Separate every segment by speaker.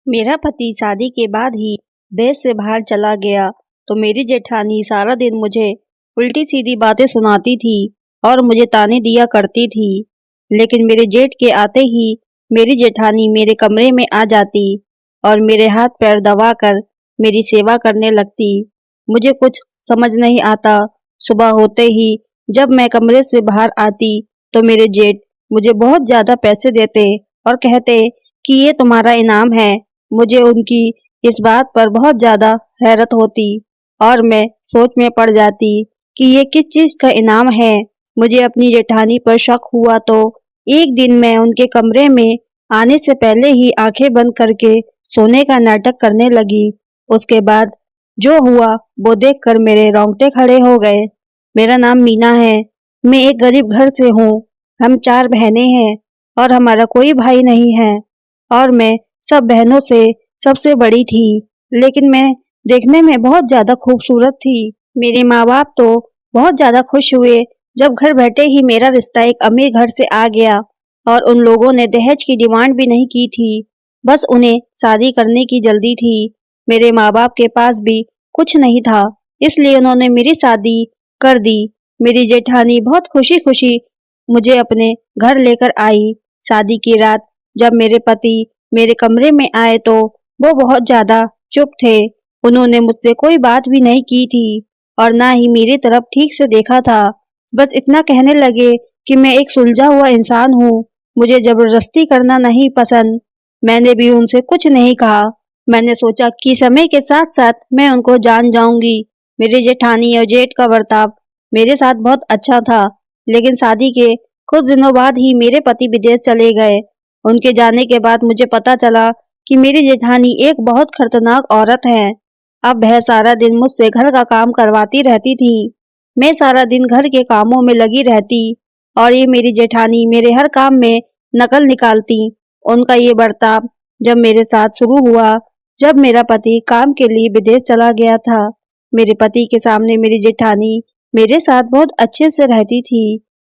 Speaker 1: मेरा पति शादी के बाद ही देश से बाहर चला गया तो मेरी जेठानी सारा दिन मुझे उल्टी सीधी बातें सुनाती थी और मुझे ताने दिया करती थी। लेकिन मेरे जेठ के आते ही मेरी जेठानी मेरे कमरे में आ जाती और मेरे हाथ पैर दबाकर मेरी सेवा करने लगती। मुझे कुछ समझ नहीं आता। सुबह होते ही जब मैं कमरे से बाहर आती तो मेरे जेठ मुझे बहुत ज्यादा पैसे देते और कहते कि ये तुम्हारा इनाम है। मुझे उनकी इस बात पर बहुत ज्यादा हैरत होती और मैं सोच में पड़ जाती कि ये किस चीज का इनाम है। मुझे अपनी जेठानी पर शक हुआ तो एक दिन मैं उनके कमरे में आने से पहले ही आंखें बंद करके सोने का नाटक करने लगी। उसके बाद जो हुआ वो देखकर मेरे रोंगटे खड़े हो गए। मेरा नाम मीना है। मैं एक गरीब घर से हूँ। हम 4 बहनें हैं और हमारा कोई भाई नहीं है और मैं सब बहनों से सबसे बड़ी थी। लेकिन मैं देखने में बहुत ज्यादा खूबसूरत थी। मेरे माँ बाप तो बहुत ज्यादा खुश हुए जब घर बैठे ही मेरा रिश्ता एक अमीर घर से आ गया और उन लोगों ने दहेज की डिमांड भी नहीं की थी। बस उन्हें शादी करने की जल्दी थी। मेरे माँ बाप के पास भी कुछ नहीं था, इसलिए उन्होंने मेरी शादी कर दी। मेरी जेठानी बहुत खुशी खुशी मुझे अपने घर लेकर आई। शादी की रात जब मेरे पति मेरे कमरे में आए तो वो बहुत ज्यादा चुप थे। उन्होंने मुझसे कोई बात भी नहीं की थी और ना ही मेरी तरफ ठीक से देखा था। बस इतना कहने लगे कि मैं एक सुलझा हुआ इंसान हूँ, मुझे जबरदस्ती करना नहीं पसंद। मैंने भी उनसे कुछ नहीं कहा। मैंने सोचा कि समय के साथ साथ मैं उनको जान जाऊंगी। मेरी जेठानी और जेठ का बर्ताव मेरे साथ बहुत अच्छा था, लेकिन शादी के कुछ दिनों बाद ही मेरे पति विदेश चले गए। उनके जाने के बाद मुझे पता चला कि मेरी जेठानी एक बहुत खतरनाक औरत है। अब वह सारा दिन मुझसे घर का काम करवाती रहती थी। मैं सारा दिन घर के कामों में लगी रहती और ये मेरी जेठानी मेरे हर काम में नकल निकालती। उनका ये बर्ताव जब मेरे साथ शुरू हुआ जब मेरा पति काम के लिए विदेश चला गया था। मेरे पति के सामने मेरी जेठानी मेरे साथ बहुत अच्छे से रहती थी।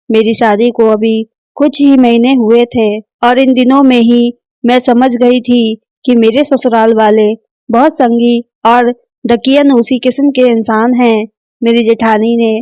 Speaker 1: मेरी शादी को अभी कुछ ही महीने हुए थे और इन दिनों में ही मैं समझ गई थी कि मेरे ससुराल वाले बहुत संगी और दकियानूसी किस्म के इंसान हैं। मेरी जेठानी ने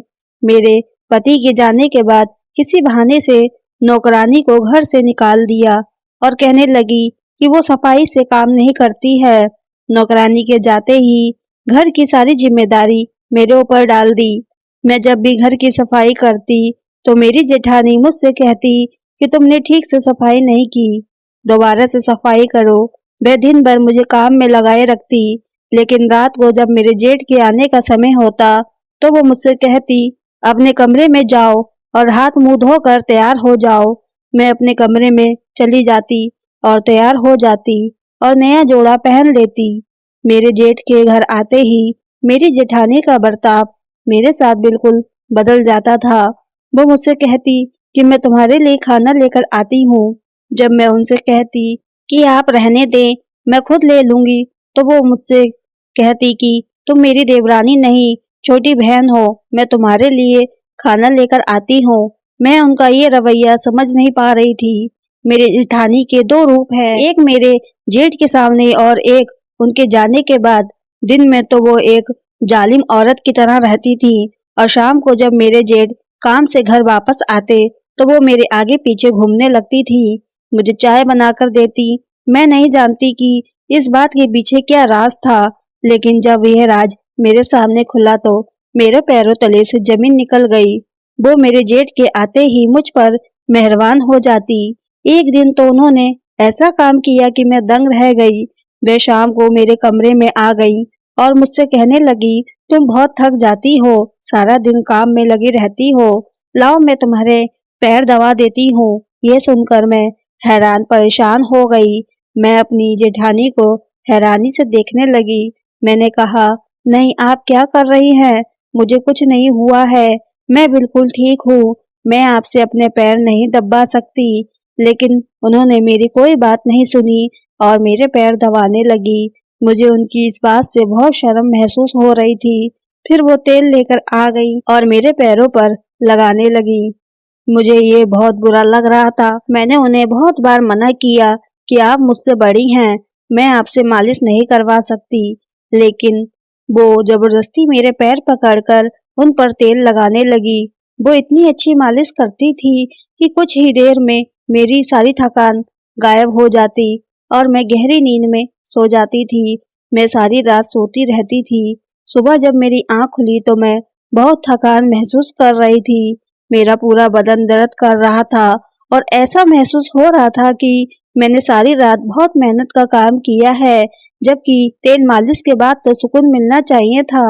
Speaker 1: मेरे पति के जाने के बाद किसी बहाने से नौकरानी को घर से निकाल दिया और कहने लगी कि वो सफाई से काम नहीं करती है। नौकरानी के जाते ही घर की सारी जिम्मेदारी मेरे ऊपर डाल दी। मैं जब भी घर की सफाई करती तो मेरी जेठानी मुझसे कहती कि तुमने ठीक से सफाई नहीं की, दोबारा से सफाई करो। वह दिन भर मुझे काम में लगाए रखती, लेकिन रात को जब मेरे जेठ के आने का समय होता तो वो मुझसे कहती अपने कमरे में जाओ और हाथ मुंह धोकर तैयार हो जाओ। मैं अपने कमरे में चली जाती और तैयार हो जाती और नया जोड़ा पहन लेती। मेरे जेठ के घर आते ही मेरी जेठानी का बर्ताव मेरे साथ बिल्कुल बदल जाता था। वो मुझसे कहती कि मैं तुम्हारे लिए खाना लेकर आती हूँ। जब मैं उनसे कहती कि आप रहने दें, मैं खुद ले लूंगी, तो वो मुझसे कहती कि तुम मेरी देवरानी नहीं, छोटी बहन हो, मैं तुम्हारे लिए खाना लेकर आती हूँ। मैं उनका ये रवैया समझ नहीं पा रही थी। मेरे जेठानी के 2 रूप हैं, एक मेरे जेठ के सामने और एक उनके जाने के बाद। दिन में तो वो एक जालिम औरत की तरह रहती थी और शाम को जब मेरे जेठ काम से घर वापस आते तो वो मेरे आगे पीछे घूमने लगती थी, मुझे चाय बनाकर देती। मैं नहीं जानती कि इस बात के पीछे क्या राज था, लेकिन जब यह राज मेरे सामने खुला तो मेरे पैरों तले से जमीन निकल गई। वो मेरे जेठ के आते ही मुझ पर मेहरबान हो जाती। एक दिन तो उन्होंने ऐसा काम किया कि मैं दंग रह गई। वे शाम को मेरे कमरे में आ गई और मुझसे कहने लगी तुम बहुत थक जाती हो, सारा दिन काम में लगी रहती हो, लाओ मैं तुम्हारे पैर दबा देती हूँ। ये सुनकर मैं हैरान परेशान हो गई। मैं अपनी जेठानी को हैरानी से देखने लगी। मैंने कहा नहीं, आप क्या कर रही हैं? मुझे कुछ नहीं हुआ है, मैं बिल्कुल ठीक हूँ, मैं आपसे अपने पैर नहीं दबा सकती। लेकिन उन्होंने मेरी कोई बात नहीं सुनी और मेरे पैर दबाने लगी। मुझे उनकी इस बात से बहुत शर्म महसूस हो रही थी। फिर वो तेल लेकर आ गई और मेरे पैरों पर लगाने लगी। मुझे ये बहुत बुरा लग रहा था। मैंने उन्हें बहुत बार मना किया कि आप मुझसे बड़ी हैं, मैं आपसे मालिश नहीं करवा सकती। लेकिन वो जबरदस्ती मेरे पैर पकड़कर उन पर तेल लगाने लगी। वो इतनी अच्छी मालिश करती थी कि कुछ ही देर में मेरी सारी थकान गायब हो जाती और मैं गहरी नींद में सो जाती थी। मैं सारी रात सोती रहती थी। सुबह जब मेरी आंख खुली तो मैं बहुत थकान महसूस कर रही थी। मेरा पूरा बदन दर्द कर रहा था और ऐसा महसूस हो रहा था कि मैंने सारी रात बहुत मेहनत का काम किया है, जबकि तेल मालिश के बाद तो सुकून मिलना चाहिए था।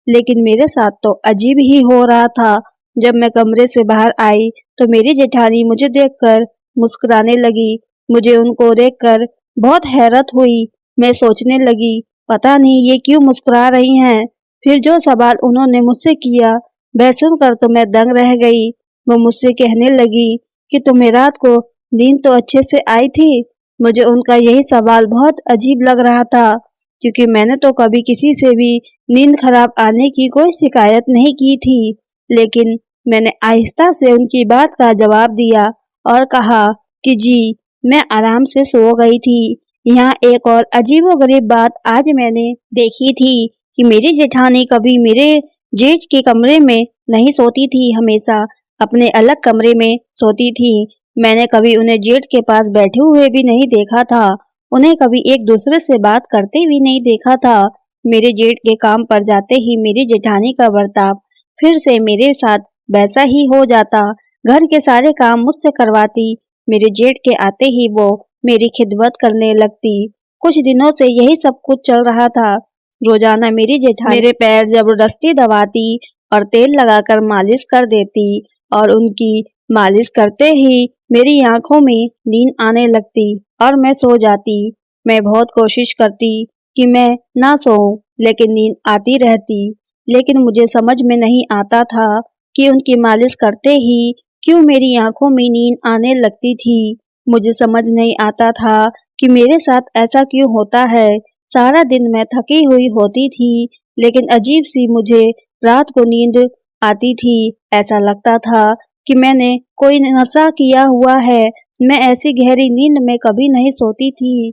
Speaker 1: लेकिन मेरे साथ तो अजीब ही हो रहा था। जब मैं कमरे से बाहर आई तो मेरी जेठानी मुझे देखकर मुस्कुराने लगी। मुझे उनको देखकर बहुत हैरत हुई। मैं सोचने लगी, पता नहीं ये क्यों मुस्कुरा रही हैं। फिर जो सवाल उन्होंने मुझसे किया वह सुनकर तो मैं दंग रह गई। वो मुझसे कहने लगी कि तुम्हें रात को नींद तो अच्छे से आई थी। मुझे उनका यही सवाल बहुत अजीब लग रहा था, क्योंकि मैंने तो कभी किसी से भी नींद खराब आने की कोई शिकायत नहीं की थी। लेकिन मैंने आहिस्ता से उनकी बात का जवाब दिया और कहा कि जी, मैं आराम से सो गई थी। यहाँ एक और अजीबोगरीब बात आज मैंने देखी थी कि मेरी जेठानी कभी मेरे जेठ के कमरे में नहीं सोती थी, हमेशा अपने अलग कमरे में सोती थी। मैंने कभी उन्हें जेठ के पास बैठे हुए भी नहीं देखा था। उन्हें कभी एक दूसरे से बात करते भी नहीं देखा था। मेरे जेठ के काम पर जाते ही मेरी जेठानी का बर्ताव फिर से मेरे साथ वैसा ही हो जाता। घर के सारे काम मुझसे करवाती। मेरे जेठ के आते ही वो मेरी खिदमत करने लगती। कुछ दिनों से यही सब कुछ चल रहा था। रोजाना मेरी जेठानी मेरे पैर जबरदस्ती दबाती और तेल लगाकर मालिश कर देती और उनकी मालिश करते ही मेरी आंखों में नींद आने लगती और मैं सो जाती। मैं बहुत कोशिश करती कि मैं ना सोऊं, लेकिन नींद आती रहती। लेकिन मुझे समझ में नहीं आता था कि उनकी मालिश करते ही क्यों मेरी आंखों में नींद आने लगती थी। मुझे समझ नहीं आता था कि मेरे साथ ऐसा क्यों होता है। सारा दिन मैं थकी हुई होती थी, लेकिन अजीब सी मुझे रात को नींद आती थी। ऐसा लगता था कि मैंने कोई नशा किया हुआ है। मैं ऐसी गहरी नींद में कभी नहीं सोती थी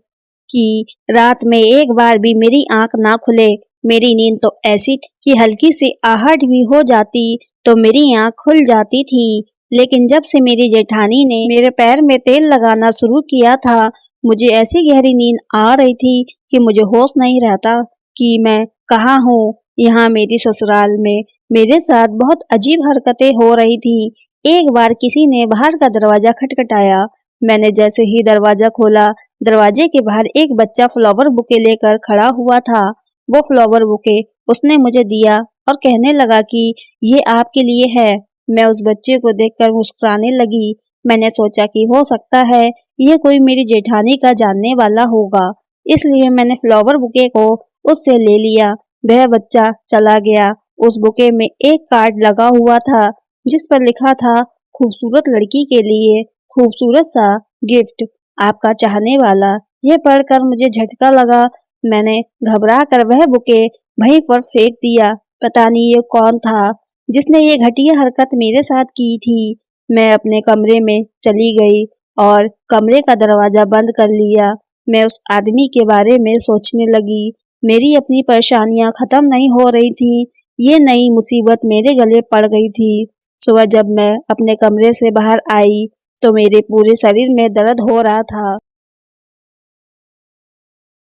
Speaker 1: कि रात में एक बार भी मेरी आंख ना खुले। मेरी नींद तो ऐसी थी कि हल्की सी आहट भी हो जाती तो मेरी आंख खुल जाती थी। लेकिन जब से मेरी जेठानी ने मेरे पैर में तेल लगाना शुरू किया था, मुझे ऐसी गहरी नींद आ रही थी कि मुझे होश नहीं रहता कि मैं कहाँ हूँ। यहाँ मेरी ससुराल में मेरे साथ बहुत अजीब हरकतें हो रही थी। एक बार किसी ने बाहर का दरवाजा खटखटाया। मैंने जैसे ही दरवाजा खोला, दरवाजे के बाहर एक बच्चा फ्लावर बुके लेकर खड़ा हुआ था। वो फ्लावर बुके उसने मुझे दिया और कहने लगा कि ये आपके लिए है। मैं उस बच्चे को देखकर मुस्कुराने लगी। मैंने सोचा कि हो सकता है ये कोई मेरी जेठानी का जानने वाला होगा, इसलिए मैंने फ्लावर बुके को उससे ले लिया। वह बच्चा चला गया। उस बुके में एक कार्ड लगा हुआ था जिस पर लिखा था, खूबसूरत लड़की के लिए खूबसूरत सा गिफ्ट, आपका चाहने वाला। यह पढ़कर मुझे झटका लगा। मैंने घबरा कर वह बुके वहीं पर फेंक दिया। पता नहीं ये कौन था जिसने ये घटिया हरकत मेरे साथ की थी। मैं अपने कमरे में चली गई और कमरे का दरवाजा बंद कर लिया। मैं उस आदमी के बारे में सोचने लगी। मेरी अपनी परेशानियां खत्म नहीं हो रही थी। ये नई मुसीबत मेरे गले पड़ गई थी। सुबह जब मैं अपने कमरे से बाहर आई तो मेरे पूरे शरीर में दर्द हो रहा था।